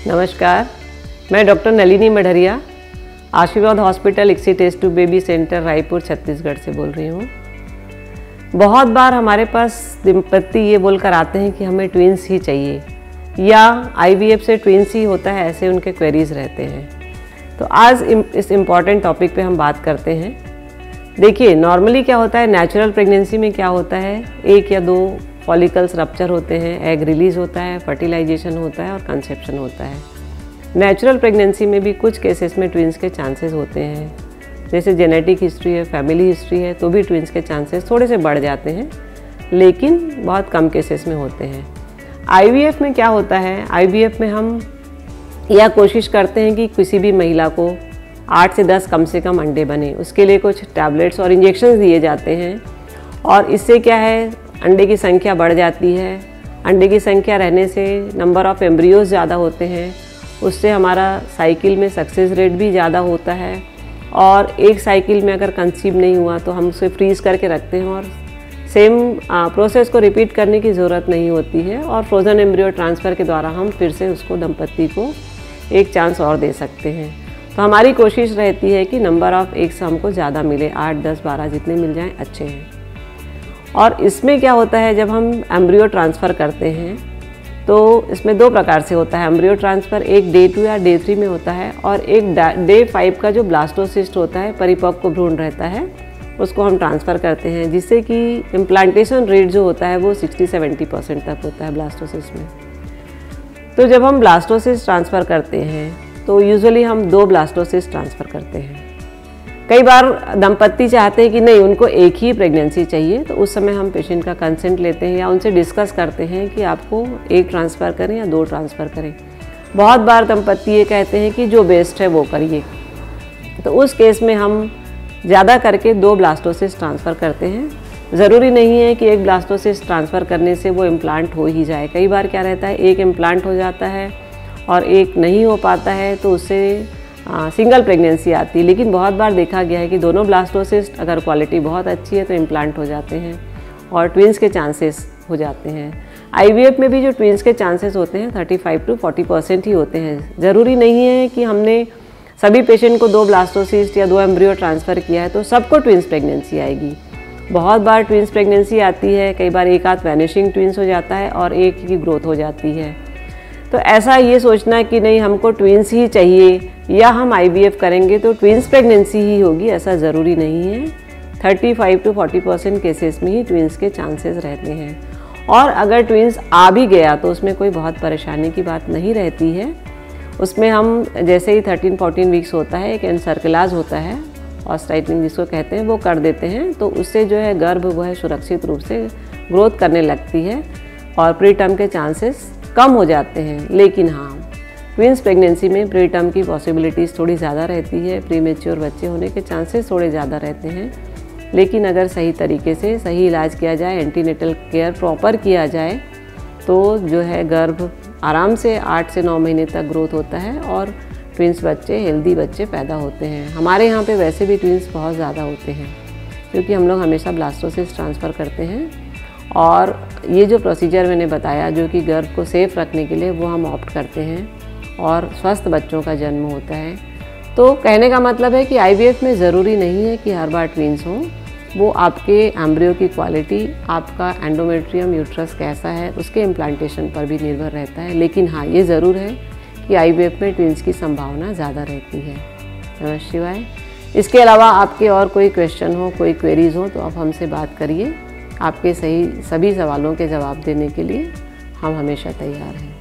नमस्कार, मैं doctor Nalini Madhariya, Ashirwad hospital ICSI test tube baby centre Raipur Chhattisgarh से बोल रही हूँ। बहुत बार हमारे पास दंपत्ति ये बोलकर आते हैं कि हमें ट्विंस ही चाहिए या आईवीएफ से ट्विंस ही होता है, ऐसे उनके क्वेरीज रहते हैं। तो आज इस इम्पॉर्टेंट टॉपिक पे हम बात करते हैं। देखिए, नॉर्मली क्या होता है, नेचुरल प्रेगनेंसी में क्या होता है, 1 या 2 फॉलिकल्स रप्चर होते हैं, एग रिलीज होता है, फर्टिलाइजेशन होता है और कंसेप्शन होता है। नेचुरल प्रेगनेंसी में भी कुछ केसेस में ट्विंस के चांसेस होते हैं, जैसे जेनेटिक हिस्ट्री है, फैमिली हिस्ट्री है, तो भी ट्विंस के चांसेस थोड़े से बढ़ जाते हैं, लेकिन बहुत कम केसेस में होते हैं। आईवीएफ में क्या होता है, आईवीएफ में हम यह कोशिश करते हैं कि किसी भी महिला को 8 से 10 कम से कम अंडे बने। उसके लिए कुछ टैबलेट्स और इंजेक्शंस दिए जाते हैं और इससे क्या है, अंडे की संख्या बढ़ जाती है। अंडे की संख्या रहने से नंबर ऑफ़ एम्ब्रियोज ज़्यादा होते हैं, उससे हमारा साइकिल में सक्सेस रेट भी ज़्यादा होता है। और एक साइकिल में अगर कंसीव नहीं हुआ तो हम उसे फ्रीज़ करके रखते हैं और सेम प्रोसेस को रिपीट करने की ज़रूरत नहीं होती है और फ्रोज़न एम्ब्रियो ट्रांसफ़र के द्वारा हम फिर से उसको दंपत्ति को एक चांस और दे सकते हैं। तो हमारी कोशिश रहती है कि नंबर ऑफ़ एग्स हमको ज़्यादा मिले, 8, 10, 12 जितने मिल जाएं अच्छे हैं। और इसमें क्या होता है, जब हम एम्ब्रियो ट्रांसफ़र करते हैं तो इसमें 2 प्रकार से होता है एम्ब्रियो ट्रांसफ़र। एक डे 2 या डे 3 में होता है और एक डे 5 का जो ब्लास्टोसिस्ट होता है, परिपक्व भ्रूण रहता है, उसको हम ट्रांसफ़र करते हैं, जिससे कि इम्प्लांटेशन रेट जो होता है वो 60-70% तक होता है ब्लास्टोसिस्ट में। तो जब हम ब्लास्टोसिस्ट ट्रांसफ़र करते हैं तो यूजुअली हम 2 ब्लास्टोसिस्ट ट्रांसफ़र करते हैं। कई बार दंपत्ति चाहते हैं कि नहीं, उनको एक ही प्रेगनेंसी चाहिए, तो उस समय हम पेशेंट का कंसेंट लेते हैं या उनसे डिस्कस करते हैं कि आपको 1 ट्रांसफ़र करें या 2 ट्रांसफ़र करें। बहुत बार दंपत्ति ये कहते हैं कि जो बेस्ट है वो करिए, तो उस केस में हम ज़्यादा करके 2 ब्लास्टोसिस्ट ट्रांसफ़र करते हैं। ज़रूरी नहीं है कि 1 ब्लास्टोसिस्ट ट्रांसफ़र करने से वो इम्प्लांट हो ही जाए। कई बार क्या रहता है, 1 इम्प्लांट हो जाता है और 1 नहीं हो पाता है, तो उससे सिंगल प्रेगनेंसी आती है। लेकिन बहुत बार देखा गया है कि दोनों ब्लास्टोसिस्ट अगर क्वालिटी बहुत अच्छी है तो इम्प्लांट हो जाते हैं और ट्विंस के चांसेस हो जाते हैं। आईवीएफ में भी जो ट्विंस के चांसेस होते हैं 35-40% ही होते हैं। ज़रूरी नहीं है कि हमने सभी पेशेंट को 2 ब्लास्टोसिस्ट या 2 एम्ब्रियो ट्रांसफ़र किया है तो सबको ट्विंस प्रेगनेंसी आएगी। बहुत बार ट्विंस प्रेगनेंसी आती है, कई बार एक आध वैनिशिंग ट्विंस हो जाता है और एक की ग्रोथ हो जाती है। तो ऐसा ये सोचना कि नहीं हमको ट्विंस ही चाहिए या हम आईवीएफ करेंगे तो ट्विंस प्रेगनेंसी ही होगी, ऐसा ज़रूरी नहीं है। 35-40% केसेस में ही ट्विंस के चांसेस रहते हैं और अगर ट्विंस आ भी गया तो उसमें कोई बहुत परेशानी की बात नहीं रहती है। उसमें हम जैसे ही 13-14 वीक्स होता है, एक एनसर्कलाज होता है, ऑस्टाइटनिंग जिसको कहते हैं, वो कर देते हैं, तो उससे जो है गर्भ वो है सुरक्षित रूप से ग्रोथ करने लगती है और प्री टर्म के चांसेस कम हो जाते हैं। लेकिन हाँ, ट्विंस प्रेगनेंसी में प्री टर्म की पॉसिबिलिटीज़ थोड़ी ज़्यादा रहती है, प्री मैच्योर बच्चे होने के चांसेस थोड़े ज़्यादा रहते हैं। लेकिन अगर सही तरीके से सही इलाज किया जाए, एंटीनेटल केयर प्रॉपर किया जाए, तो जो है गर्भ आराम से 8 से 9 महीने तक ग्रोथ होता है और ट्विंस बच्चे, हेल्दी बच्चे पैदा होते हैं। हमारे यहाँ पे वैसे भी ट्विंस बहुत ज़्यादा होते हैं क्योंकि हम लोग हमेशा ब्लास्टोसिस्ट ट्रांसफ़र करते हैं और ये जो प्रोसीजर मैंने बताया जो कि गर्भ को सेफ रखने के लिए, वो हम ऑप्ट करते हैं और स्वस्थ बच्चों का जन्म होता है। तो कहने का मतलब है कि आईवीएफ में ज़रूरी नहीं है कि हर बार ट्विंस हों, वो आपके एम्ब्रियो की क्वालिटी, आपका एंडोमेट्रियम यूट्रस कैसा है, उसके इम्प्लांटेशन पर भी निर्भर रहता है। लेकिन हाँ, ये ज़रूर है कि आईवीएफ में ट्विंस की संभावना ज़्यादा रहती है। नमः शिवाय। इसके अलावा आपके और कोई क्वेश्चन हो, कोई क्वेरीज हो, तो आप हमसे बात करिए। आपके सभी सवालों के जवाब देने के लिए हम हमेशा तैयार हैं।